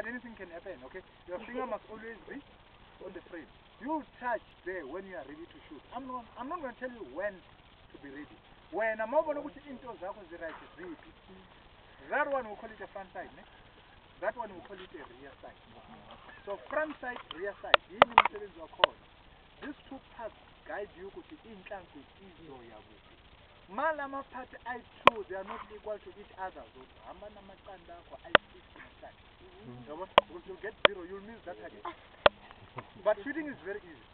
anything can happen, okay? Your finger must always be on the frame. You touch there when you are ready to shoot. I'm not going to tell you when to be ready. When I'm over to into that one we call it a front side, ne? That one we call it a rear side. So front side, rear side. These two parts guide you to Malama part I2, they are not equal to each other. So because you'll get 0, you'll miss that target. But shooting is very easy.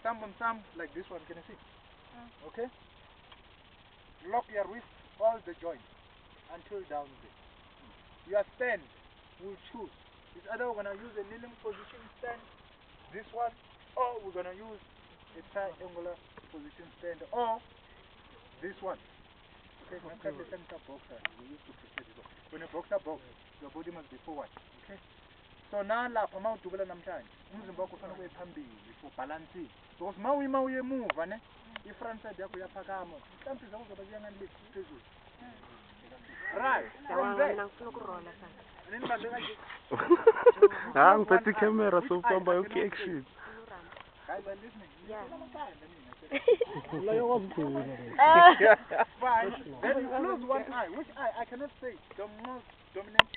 Thumb on thumb, like this one, can you see? Okay? Lock your wrist, all the joints, until down there. Your stand will choose. It's either we're going to use a kneeling position stand, this one, or we're going to use a triangular position stand, or this one. Okay, when you boxer, we used to prefer this one. When a boxer box, your body must be forward. Okay? So now lapha mawudubela namhlanje umzimba wakho ufanele ube phambili for balancing because mawuye move ne ifront side yakho yaphakama mhlambi zakho zoba ziyangani le phezulu right from there ngifuna ukurola sana nini kanje ngiphethe camera so famba okay action guys are listening yeah fine then you close one eye which eye I cannot say the most dominant